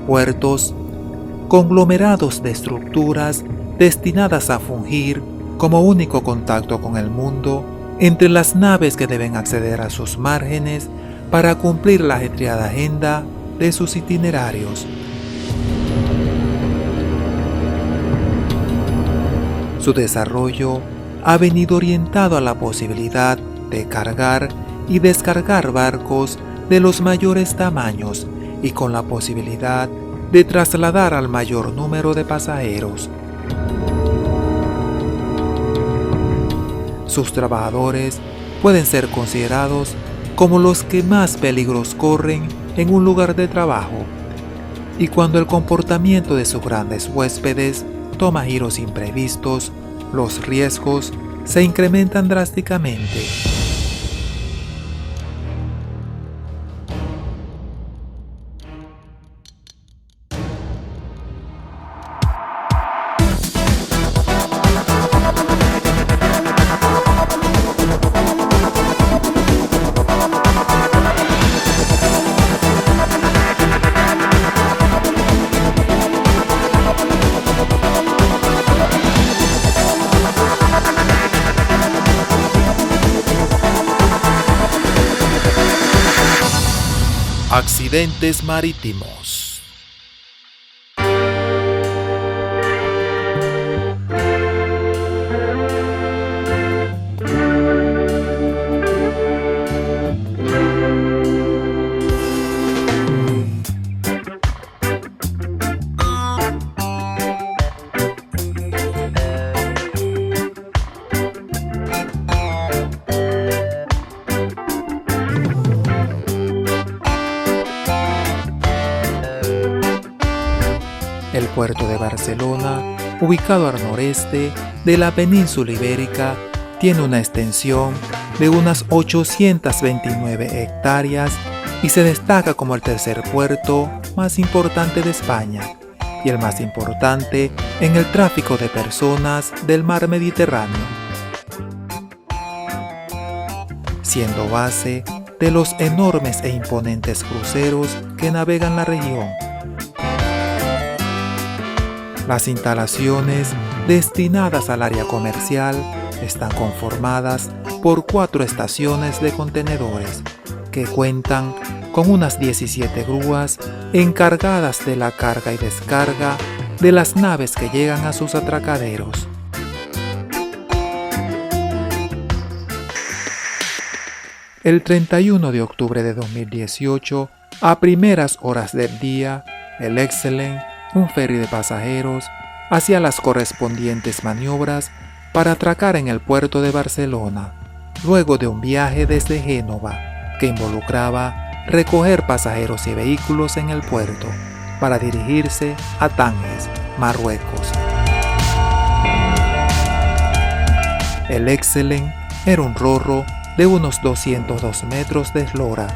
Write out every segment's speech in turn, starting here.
puertos, conglomerados de estructuras destinadas a fungir como único contacto con el mundo entre las naves que deben acceder a sus márgenes para cumplir la ajetreada agenda de sus itinerarios. Su desarrollo ha venido orientado a la posibilidad de cargar y descargar barcos de los mayores tamaños y con la posibilidad de trasladar al mayor número de pasajeros. Sus trabajadores pueden ser considerados como los que más peligros corren en un lugar de trabajo, y cuando el comportamiento de sus grandes huéspedes toma giros imprevistos, los riesgos se incrementan drásticamente. Accidentes marítimos. El puerto de Barcelona, ubicado al noreste de la península ibérica, tiene una extensión de unas 829 hectáreas y se destaca como el tercer puerto más importante de España y el más importante en el tráfico de personas del mar Mediterráneo, siendo base de los enormes e imponentes cruceros que navegan la región. Las instalaciones destinadas al área comercial están conformadas por 4 estaciones de contenedores que cuentan con unas 17 grúas encargadas de la carga y descarga de las naves que llegan a sus atracaderos. El 31 de octubre de 2018, a primeras horas del día, el Excellent, un ferry de pasajeros, hacía las correspondientes maniobras para atracar en el puerto de Barcelona, luego de un viaje desde Génova, que involucraba recoger pasajeros y vehículos en el puerto, para dirigirse a Tánger, Marruecos. El Excellent era un rorro de unos 202 metros de eslora,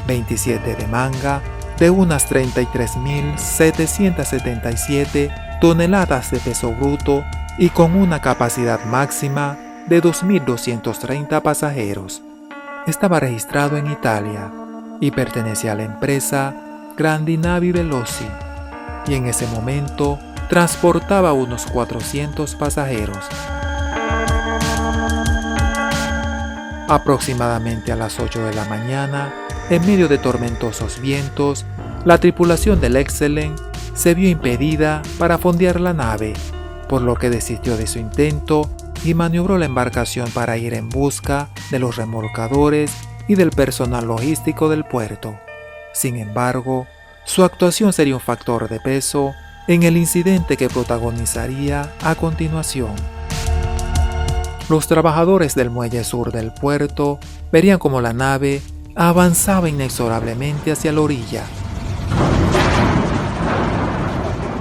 27 de manga, de unas 33.777 toneladas de peso bruto y con una capacidad máxima de 2.230 pasajeros. Estaba registrado en Italia y pertenecía a la empresa Grandi Navi Veloci, y en ese momento transportaba unos 400 pasajeros. Aproximadamente a las 8 de la mañana, en medio de tormentosos vientos, la tripulación del Excellent se vio impedida para fondear la nave, por lo que desistió de su intento y maniobró la embarcación para ir en busca de los remolcadores y del personal logístico del puerto. Sin embargo, su actuación sería un factor de peso en el incidente que protagonizaría a continuación. Los trabajadores del muelle sur del puerto verían cómo la nave avanzaba inexorablemente hacia la orilla.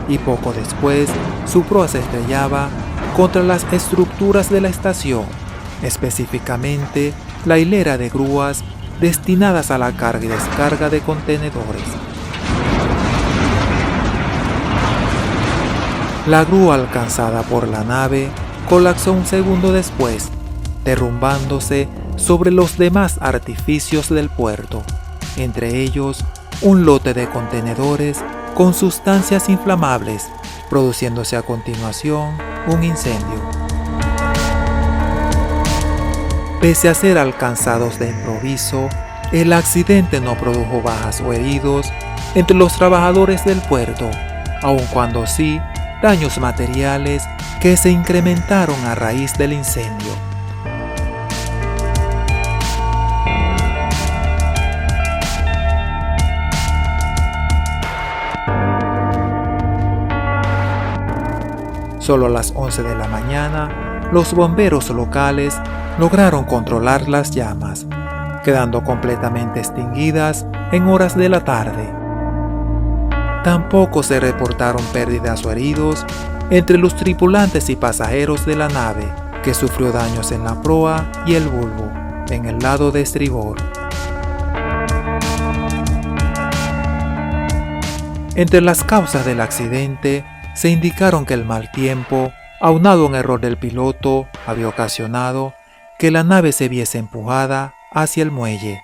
Y poco después, su proa se estrellaba contra las estructuras de la estación, específicamente la hilera de grúas destinadas a la carga y descarga de contenedores. La grúa alcanzada por la nave colapsó un segundo después, derrumbándose sobre los demás artificios del puerto, entre ellos un lote de contenedores con sustancias inflamables, produciéndose a continuación un incendio. Pese a ser alcanzados de improviso, el accidente no produjo bajas o heridos entre los trabajadores del puerto, aun cuando sí daños materiales que se incrementaron a raíz del incendio. Solo a las 11 de la mañana, los bomberos locales lograron controlar las llamas, quedando completamente extinguidas en horas de la tarde. Tampoco se reportaron pérdidas o heridos entre los tripulantes y pasajeros de la nave, que sufrió daños en la proa y el bulbo, en el lado de estribor. Entre las causas del accidente, se indicaron que el mal tiempo, aunado a un error del piloto, había ocasionado que la nave se viese empujada hacia el muelle.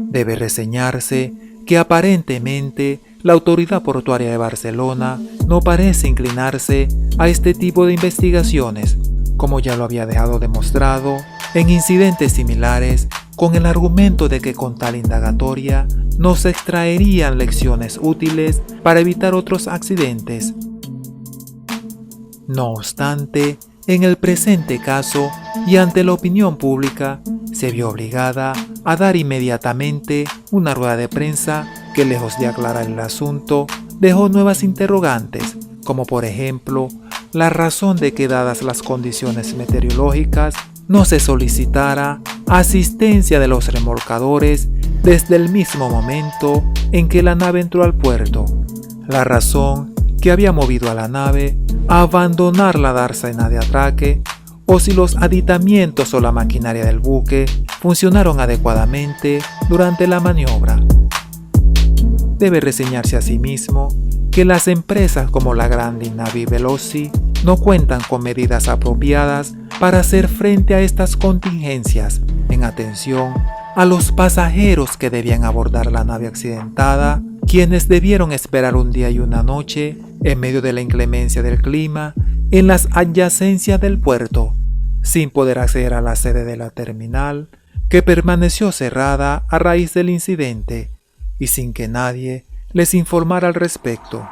Debe reseñarse que aparentemente la autoridad portuaria de Barcelona no parece inclinarse a este tipo de investigaciones, como ya lo había dejado demostrado en incidentes similares, con el argumento de que con tal indagatoria no se extraerían lecciones útiles para evitar otros accidentes. No obstante, en el presente caso y ante la opinión pública, se vio obligada a dar inmediatamente una rueda de prensa que, lejos de aclarar el asunto, dejó nuevas interrogantes, como por ejemplo la razón de que, dadas las condiciones meteorológicas, no se solicitara asistencia de los remolcadores desde el mismo momento en que la nave entró al puerto, la razón que había movido a la nave a abandonar la dársena de atraque, o si los aditamientos o la maquinaria del buque funcionaron adecuadamente durante la maniobra. Debe reseñarse asimismo que las empresas como la Grandi Navi Veloci no cuentan con medidas apropiadas para hacer frente a estas contingencias, en atención a los pasajeros que debían abordar la nave accidentada, quienes debieron esperar un día y una noche en medio de la inclemencia del clima en las adyacencias del puerto, sin poder acceder a la sede de la terminal, que permaneció cerrada a raíz del incidente y sin que nadie les informara al respecto.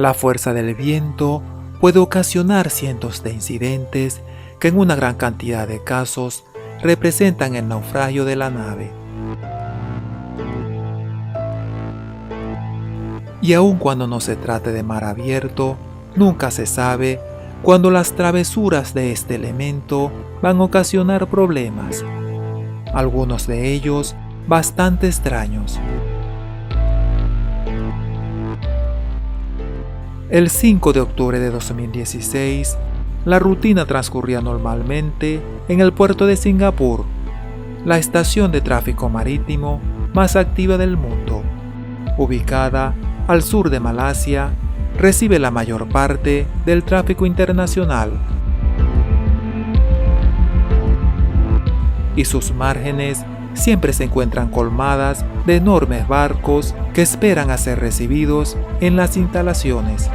La fuerza del viento puede ocasionar cientos de incidentes que en una gran cantidad de casos representan el naufragio de la nave. Y aun cuando no se trate de mar abierto, nunca se sabe cuándo las travesuras de este elemento van a ocasionar problemas, algunos de ellos bastante extraños. El 5 de octubre de 2016, la rutina transcurría normalmente en el puerto de Singapur, la estación de tráfico marítimo más activa del mundo. Ubicada al sur de Malasia, recibe la mayor parte del tráfico internacional. Y sus márgenes siempre se encuentran colmadas de enormes barcos que esperan a ser recibidos en las instalaciones.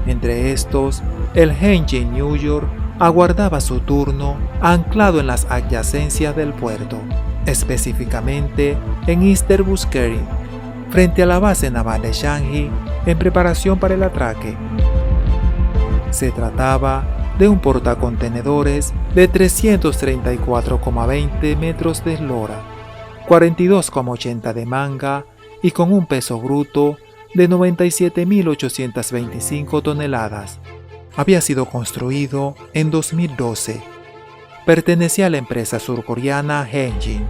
Entre estos, el Hanjin New York aguardaba su turno anclado en las adyacencias del puerto, específicamente en Easter-Buskerud, frente a la base naval de Shanghai, en preparación para el atraque. Se trataba de un portacontenedores de 334,20 metros de eslora, 42,80 de manga y con un peso bruto de 97.825 toneladas. Había sido construido en 2012. Pertenecía a la empresa surcoreana Hanjin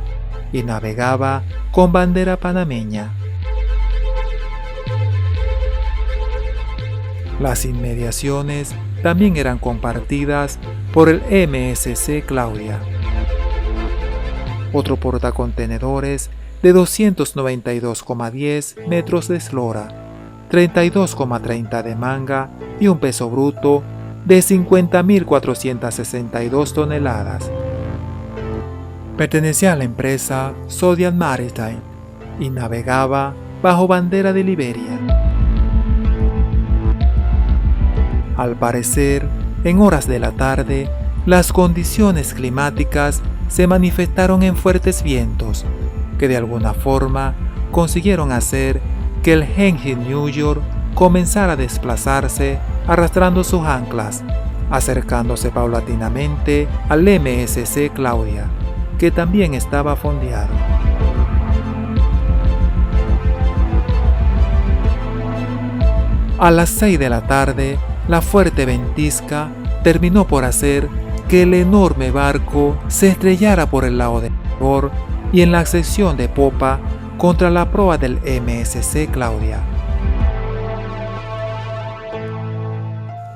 y navegaba con bandera panameña. Las inmediaciones también eran compartidas por el MSC Claudia. otro portacontenedores de 292,10 metros de eslora, 32,30 de manga y un peso bruto de 50.462 toneladas. Pertenecía a la empresa Zodiac Maritime y navegaba bajo bandera de Liberia. Al parecer, en horas de la tarde, las condiciones climáticas se manifestaron en fuertes vientos, que de alguna forma consiguieron hacer que el Henghin New York comenzara a desplazarse arrastrando sus anclas, acercándose paulatinamente al MSC Claudia, que también estaba fondeado. A las 6 de la tarde, la fuerte ventisca terminó por hacer que el enorme barco se estrellara por el lado de babor y en la sección de popa contra la proa del MSC Claudia.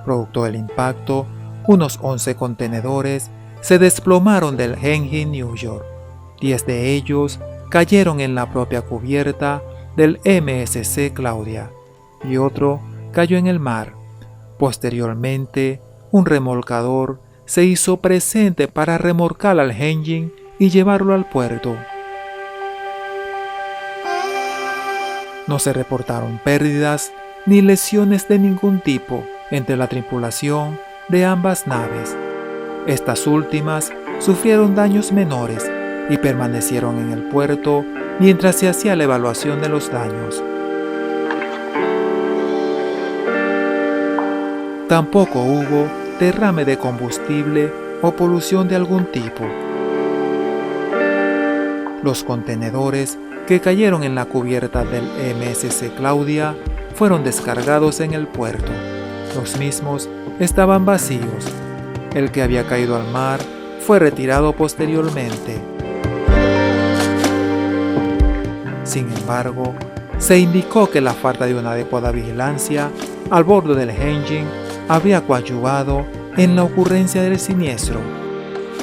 Producto del impacto, unos 11 contenedores se desplomaron del Henghin New York. 10 de ellos cayeron en la propia cubierta del MSC Claudia y otro cayó en el mar. Posteriormente, un remolcador se hizo presente para remolcar al Henghin y llevarlo al puerto. No se reportaron pérdidas ni lesiones de ningún tipo entre la tripulación de ambas naves. Estas últimas sufrieron daños menores y permanecieron en el puerto mientras se hacía la evaluación de los daños. Tampoco hubo derrame de combustible o polución de algún tipo. Los contenedores que cayeron en la cubierta del MSC Claudia fueron descargados en el puerto. Los mismos estaban vacíos. El que había caído al mar fue retirado posteriormente. Sin embargo, se indicó que la falta de una adecuada vigilancia al bordo del Henghin habría coadyuvado en la ocurrencia del siniestro.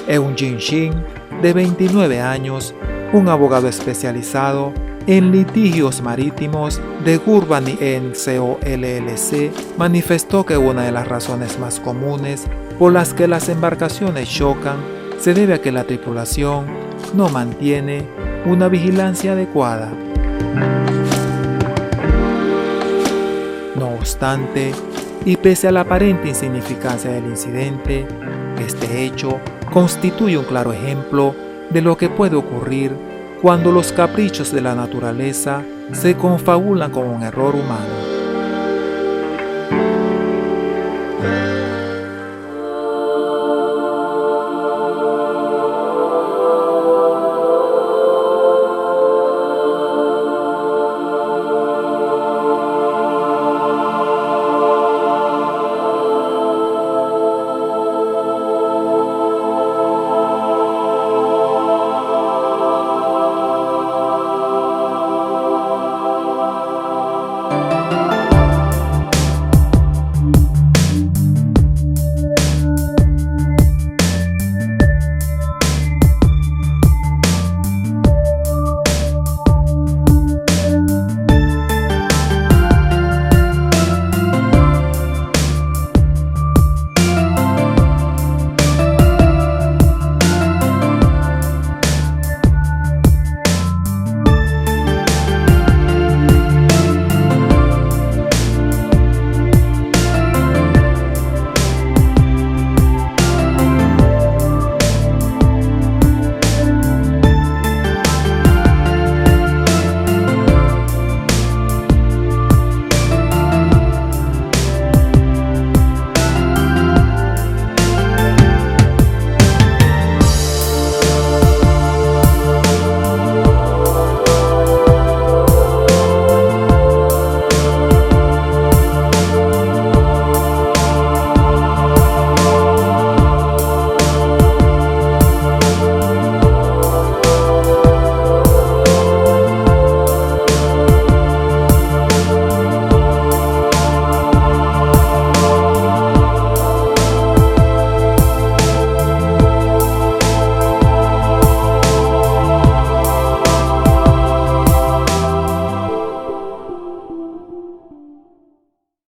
Eun Jin Shin, de 29 años, un abogado especializado en litigios marítimos de Gurbani Co. LLC, manifestó que una de las razones más comunes por las que las embarcaciones chocan se debe a que la tripulación no mantiene una vigilancia adecuada. No obstante, y pese a la aparente insignificancia del incidente, este hecho constituye un claro ejemplo de lo que puede ocurrir cuando los caprichos de la naturaleza se confabulan con un error humano.